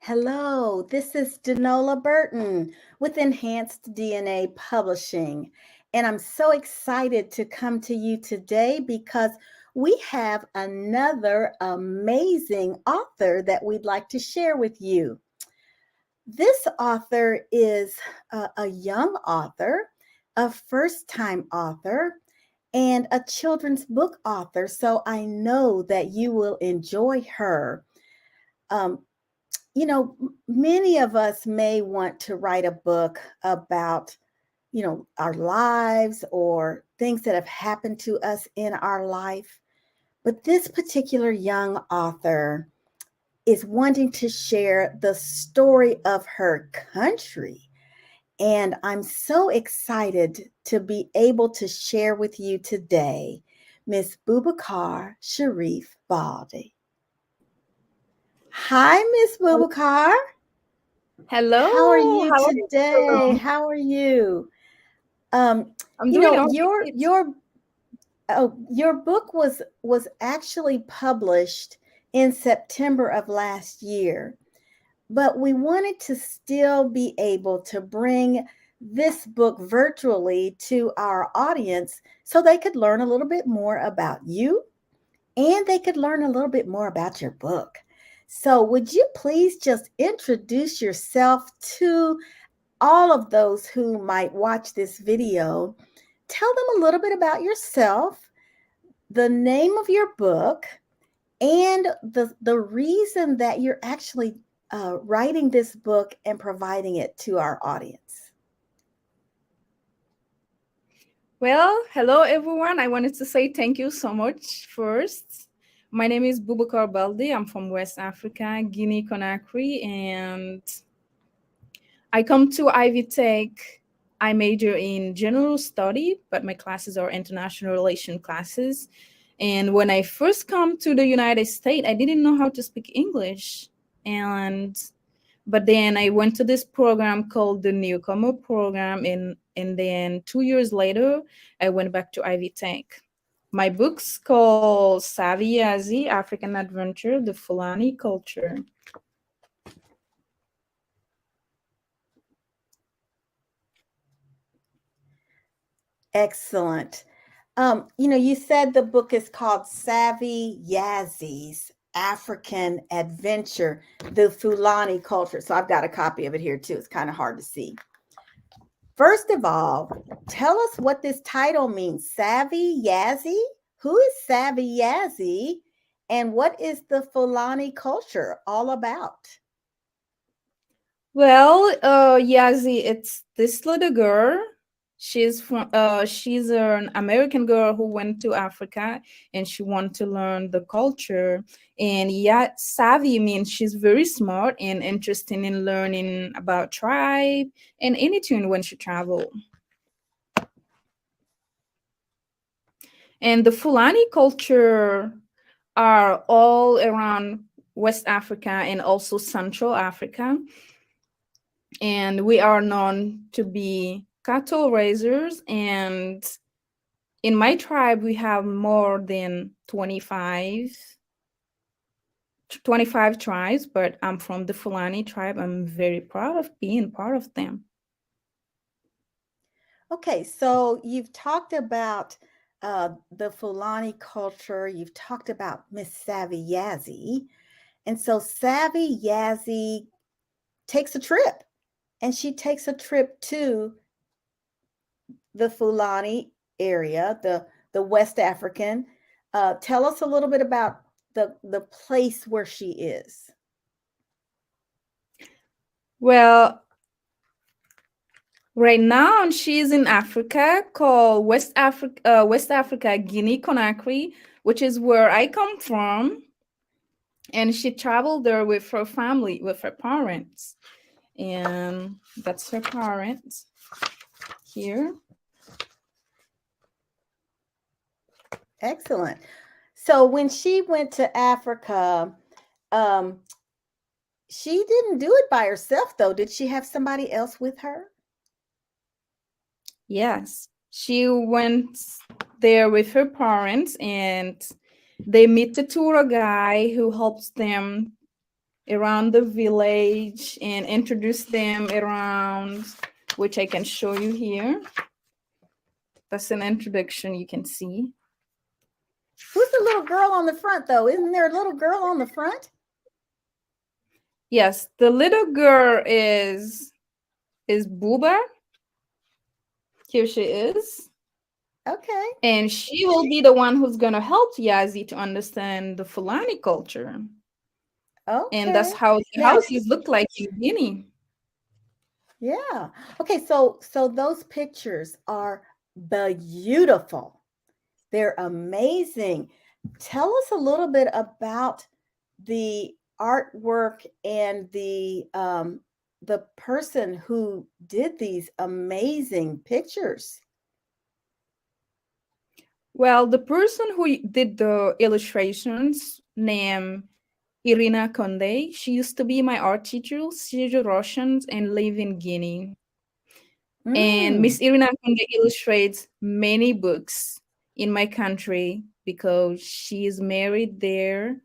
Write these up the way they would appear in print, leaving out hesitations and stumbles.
Hello, this is Denola Burton with Enhanced DNA Publishing. And I'm so excited to come to you today because we have another amazing author that we'd like to share with you. This author is a young author, a first time author, and a children's book author. So I know that you will enjoy her. Um, Many of us may want to write a book about, our lives or things that have happened to us in our life. But this particular young author is wanting to share the story of her country. And I'm so excited to be able to share with you today, Miss Boubacar Cherif Balde. Hi, Miss Boubacar. How are Hello, you how are you today? doing? How are you? I'm doing all Your right. your book was actually published in September of last year, but we wanted to still be able to bring this book virtually to our audience so they could learn a little bit more about you and they could learn a little bit more about your book. So, would you please just introduce yourself to all of those who might watch this video? Tell them a little bit about yourself, the name of your book, and the reason that you're actually writing this book and providing it to our audience. Well, hello everyone. I wanted to say thank you so much first. My name is Boubacar Balde. I'm from West Africa, Guinea Conakry, and I come to Ivy Tech. I major in general study, but my classes are international relation classes. And when I first come to the United States, I didn't know how to speak English. And but then I went to this program called the Newcomer Program, and then 2 years later, I went back to Ivy Tech. My book's called Savvy Yazzy, African Adventure, the Fulani Culture. Excellent. You said the book is called Savvy Yazzy's African Adventure, the Fulani Culture. So I've got a copy of it here too. It's kind of hard to see. First of all, tell us what this title means. Savvy Yazzy? Who is Savvy Yazzy? And what is the Fulani culture all about? Well, Yazzie, it's this little girl. She's an American girl who went to Africa and she wanted to learn the culture. And yeah, savvy means she's very smart and interested in learning about tribe and anything when she travel. And the Fulani culture are all around West Africa and also Central Africa. And we are known to be cattle raisers, and in my tribe we have more than 25 tribes, but I'm from the Fulani tribe. I'm very proud of being part of them. Okay, so you've talked about the Fulani culture. You've talked about Miss Savvy Yazzie. And so Savvy Yazzie takes a trip, and she takes a trip to the Fulani area, the West African. Tell us a little bit about the place where she is. Well, right now she's in Africa called West Africa, Guinea Conakry, which is where I come from. And she traveled there with her family, with her parents. And that's her parents here. Excellent. So when she went to Africa, um, she didn't do it by herself, though. Did she have somebody else with her? Yes, she went there with her parents, and they meet the tour guy who helps them around the village and introduce them around, which I can show you here. That's an introduction you can see. Who's the little girl on the front, though? Isn't there a little girl on the front? Yes, the little girl is Booba. Here she is. Okay. And she will be the one who's going to help Yazzy to understand the Fulani culture. And that's Okay. how the Now, houses look like in Guinea. yeah. Okay, so those pictures are beautiful. They're amazing. Tell us a little bit about the artwork and the person who did these amazing pictures. Well, the person who did the illustrations named Irina Conde, she used to be my art teacher. She's Russian and live in Guinea. And Mm, Miss Irina Conde illustrates many books in my country because she is married there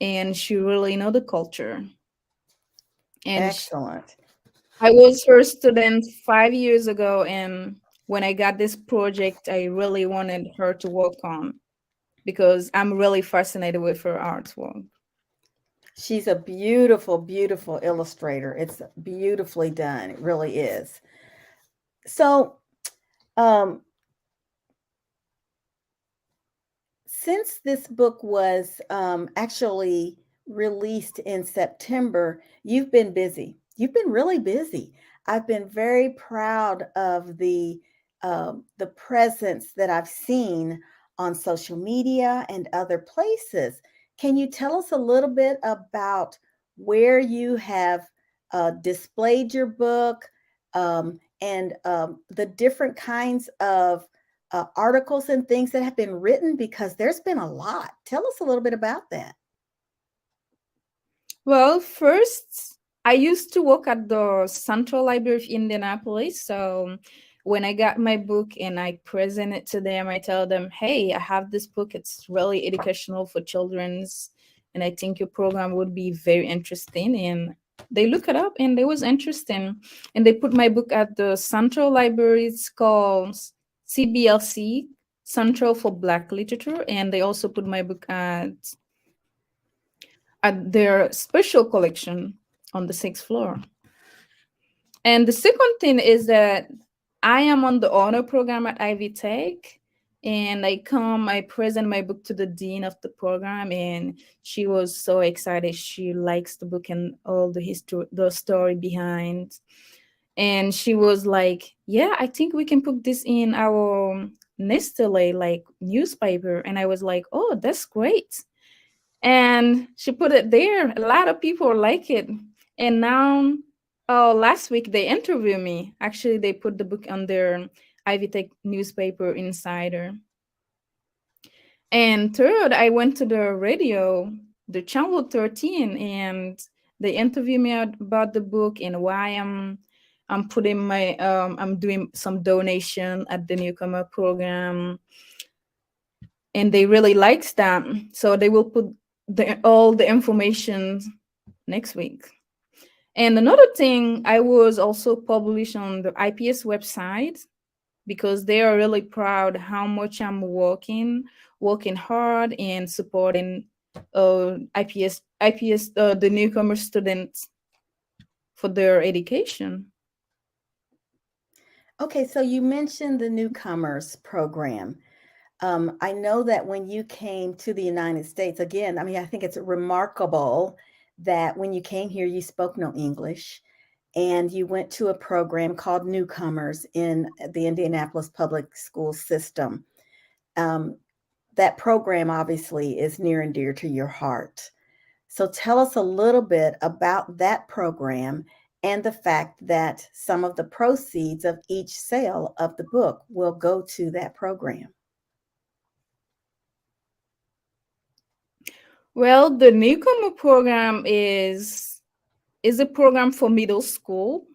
and she really know the culture. And excellent. I was her student 5 years ago, and when I got this project, I really wanted her to work on because I'm really fascinated with her artwork. She's a beautiful, beautiful illustrator. It's beautifully done. It really is. So, um, since this book was actually released in September, you've been busy. You've been really busy. I've been very proud of the presence that I've seen on social media and other places. Can you tell us a little bit about where you have displayed your book and the different kinds of articles and things that have been written? Because there's been a lot. Tell us a little bit about that. Well, first, I used to work at the Central Library of Indianapolis. So when I got my book and I present it to them, I tell them, hey, I have this book. It's really educational for children's. And I think your program would be very interesting. And they look it up and it was interesting. And they put my book at the Central Library. It's called CBLC, Central for Black Literature. And they also put my book at their special collection on the sixth floor. And the second thing is that I am on the honor program at Ivy Tech. And I present my book to the dean of the program, and she was so excited. She likes the book and all the history, the story behind. And she was like, "Yeah, I think we can put this in our Nestle like newspaper." And I was like, "Oh, that's great." And she put it there. A lot of people like it. And now, oh, last week they interviewed me. Actually, they put the book on their Ivy Tech newspaper Insider. And third, I went to the radio, the channel 13, and they interviewed me about the book and why I'm putting my I'm doing some donation at the newcomer program, and they really likes that. So they will put all the information next week. And another thing, I was also published on the IPS website because they are really proud how much I'm working hard and supporting IPS, the newcomer students for their education. Okay, so you mentioned the newcomers program. I know that when you came to the United States, again, I mean, I think it's remarkable that when you came here, you spoke no English and you went to a program called Newcomers in the Indianapolis public school system. Um, that program obviously is near and dear to your heart. So tell us a little bit about that program and the fact that some of the proceeds of each sale of the book will go to that program. Well, the newcomer program is a program for middle school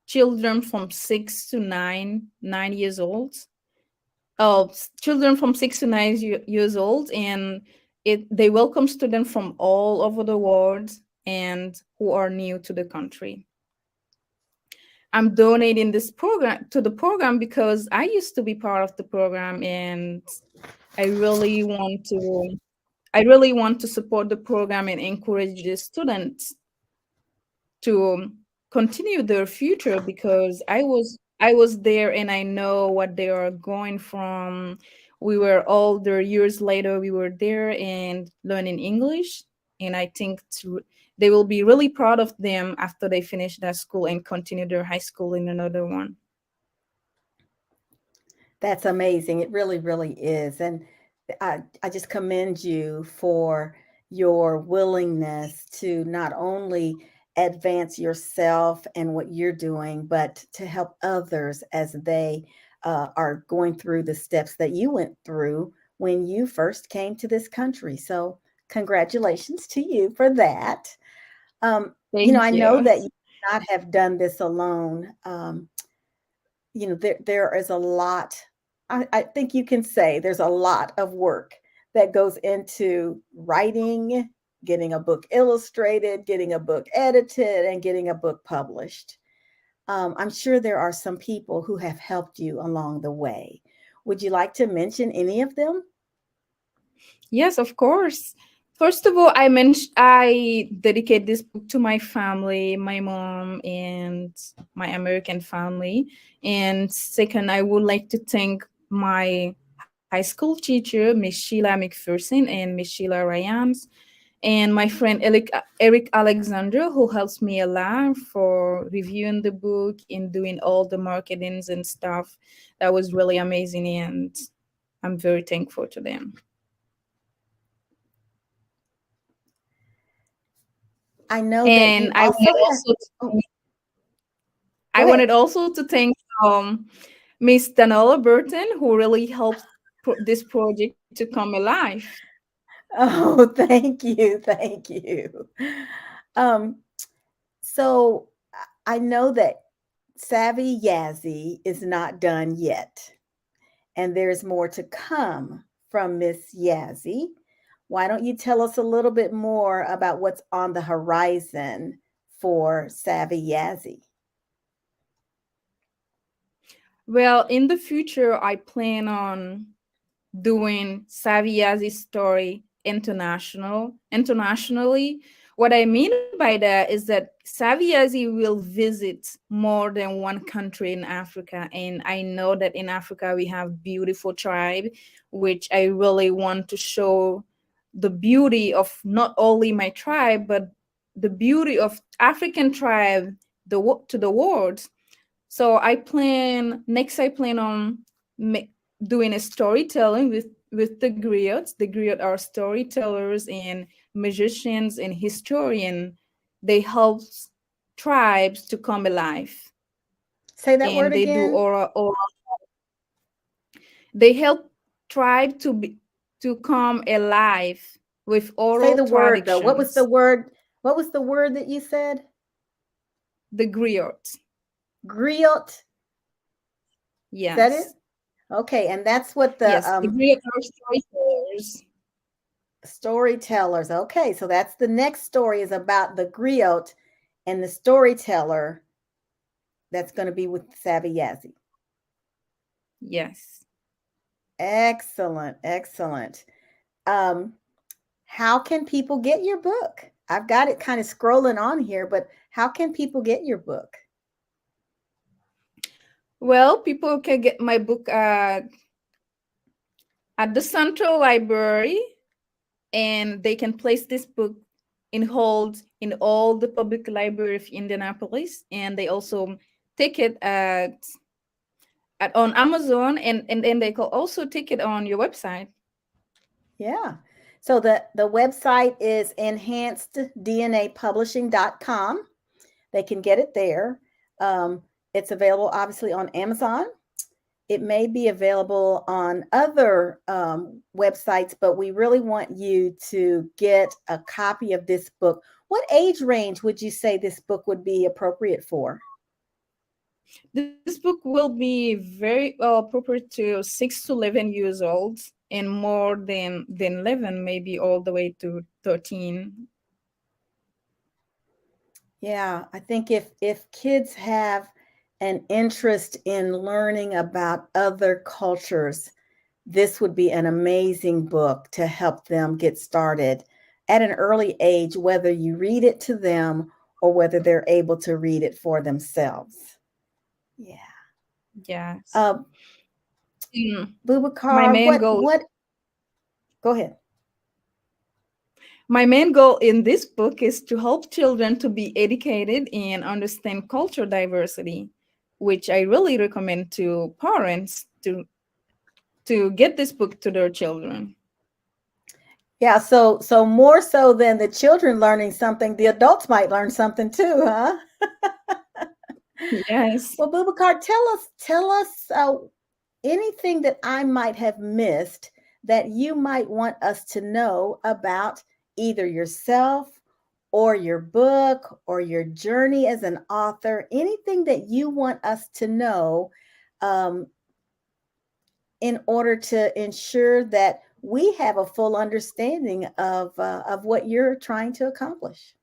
children from 6 to 9 years old. Children from 6 to 9 years old, and they welcome students from all over the world, and who are new to the country. I'm donating this program to the program because I used to be part of the program, and I really want to I really want to support the program and encourage the students to continue their future, because I was there and I know what they are going from. We were all there years later, we were there and learning English, and I think they will be really proud of them after they finish that school and continue their high school in another one. That's amazing. It really, really is. And I just commend you for your willingness to not only advance yourself and what you're doing, but to help others as they are going through the steps that you went through when you first came to this country. So, congratulations to you for that. Thank I know you. that you would not have done this alone. There is a lot. I think you can say there's a lot of work that goes into writing, getting a book illustrated, getting a book edited, and getting a book published. I'm sure there are some people who have helped you along the way. Would you like to mention any of them? Yes, of course. First of all, I dedicate this book to my family, my mom and my American family. And second, I would like to thank my high school teacher, Miss Sheila McPherson and Miss Sheila Ryans, and my friend Eric Alexander, who helps me a lot for reviewing the book and doing all the marketings and stuff. That was really amazing, and I'm very thankful to them. I know that And you also have. Oh, go I ahead. wanted also to thank Miss Denola Burton, who really helped this project to come alive. Oh, thank you, thank you. Um, so I know that Savvy Yazzie is not done yet, and there's more to come from Miss Yazzie. Why don't you tell us a little bit more about what's on the horizon for Savvy Yazzie? Well, in the future, I plan on doing Saviazi's story internationally. What I mean by that is that Saviazi will visit more than one country in Africa, and I know that in Africa we have beautiful tribe, which I really want to show the beauty of not only my tribe but the beauty of African tribe to the world. So I plan on ma- doing a storytelling with the griots. The griots are storytellers and magicians and historian. They help tribes to come alive, Say that word and they do again. oral. They help tribe to come alive with Say oral the word though. What was the traditions. word? What was the word that you said? The griot, Griot. Is that it? yes, Okay, and that's what the yes, the griot are storytellers. storytellers. Okay, so that's the next story is about the griot and the storyteller that's going to be with Savvy Yazzie. Yes. Excellent, excellent. Um, how can people get your book? I've got it kind of scrolling on here, but how can people get your book? Well, people can get my book at the Central Library, and they can place this book in hold in all the public library of Indianapolis, and they also take it at on Amazon, and then they can also take it on your website. Yeah. So the website is enhancedDNApublishing.com. They can get it there. Um, it's available obviously on Amazon. It may be available on other websites, but we really want you to get a copy of this book. What age range would you say this book would be appropriate for? This book will be very appropriate to 6 to 11 years old, and more than 11, maybe all the way to 13. Yeah, I think if kids have an interest in learning about other cultures, this would be an amazing book to help them get started at an early age, whether you read it to them or whether they're able to read it for themselves. Yeah. Yes. Uh, Mm, my Boubacar, main goal what, go ahead. my main goal in this book is to help children to be educated and understand cultural diversity, which I really recommend to parents to get this book to their children. Yeah, so more so than the children learning something, the adults might learn something too, huh? Yes. Well, Boubacar, tell us anything that I might have missed that you might want us to know about either yourself or your book or your journey as an author. Anything that you want us to know um, in order to ensure that we have a full understanding of what you're trying to accomplish.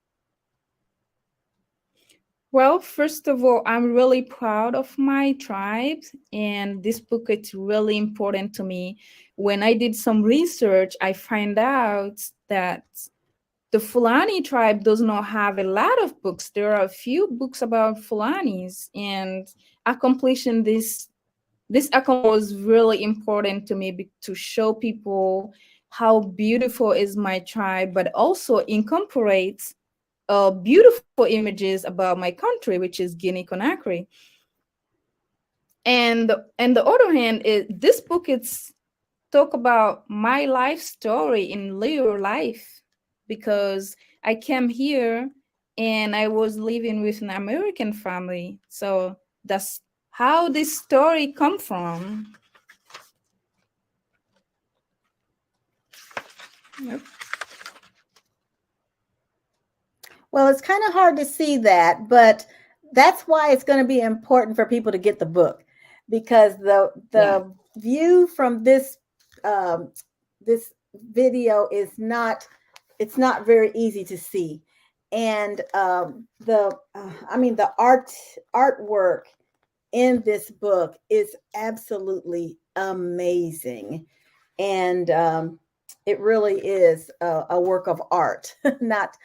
Well, first of all, I'm really proud of my tribe, and this book is really important to me. When I did some research, I find out that the Fulani tribe does not have a lot of books. There are a few books about Fulanis, and accomplishing this accomplishment was really important to me to show people how beautiful is my tribe, but also incorporates beautiful images about my country, which is Guinea Conakry. And the other hand, this book is talk about my life story in real life, because I came here and I was living with an American family. So that's how this story come from. Yep. Well, it's kind of hard to see that, but that's why it's going to be important for people to get the book because Yeah. the view from um, this video is not it's not very easy to see, and the I mean the artwork in this book is absolutely amazing, and it really is a work of art, not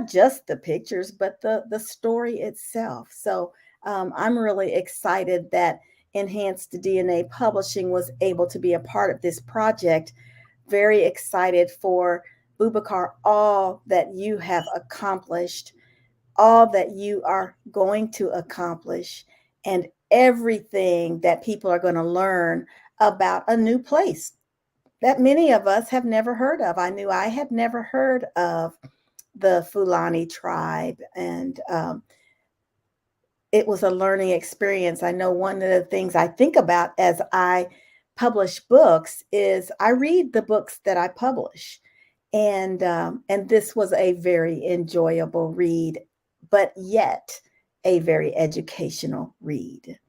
just the pictures, but the story itself. So I'm really excited that Enhanced DNA Publishing was able to be a part of this project. Very excited for Boubacar, all that you have accomplished, all that you are going to accomplish, and everything that people are going to learn about a new place that many of us have never heard of. I knew I had never heard of the Fulani tribe, and it was a learning experience. I know one of the things I think about as I publish books is I read the books that I publish, and this was a very enjoyable read, but yet a very educational read.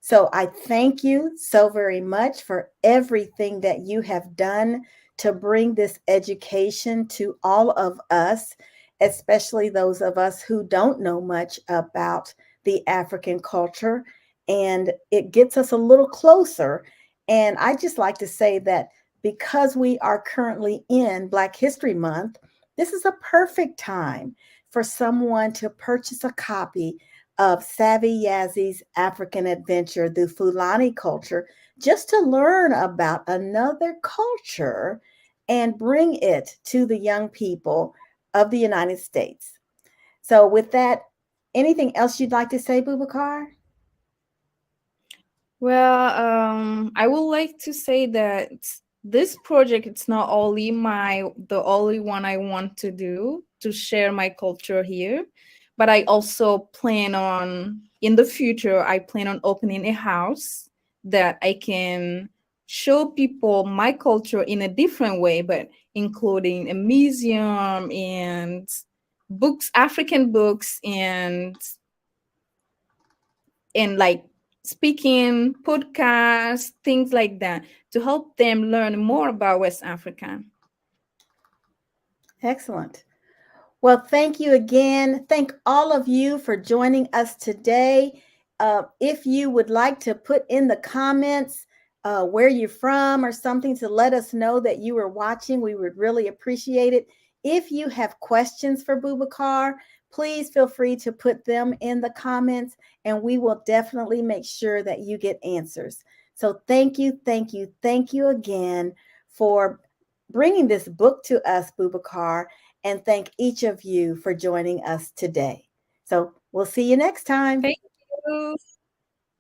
So I thank you so very much for everything that you have done to bring this education to all of us, especially those of us who don't know much about the African culture. And it gets us a little closer. And I just like to say that because we are currently in Black History Month, this is a perfect time for someone to purchase a copy of Savvy Yazzy's African Adventure, the Fulani Culture, just to learn about another culture and bring it to the young people of the United States. So, with that, anything else you'd like to say, Boubacar? Well, I would like to say that this project it's not only the only one I want to do to share my culture here, but I also plan on in the future I plan on opening a house that I can show people my culture in a different way, but including a museum and books, African books, and like speaking, podcasts, things like that, to help them learn more about West Africa. Excellent. Well, thank you again. Thank all of you for joining us today. If you would like to put in the comments where you're from or something to let us know that you were watching, we would really appreciate it. If you have questions for Boubacar, please feel free to put them in the comments and we will definitely make sure that you get answers. So thank you, thank you, thank you again for bringing this book to us, Boubacar, and thank each of you for joining us today. So we'll see you next time. Thank you.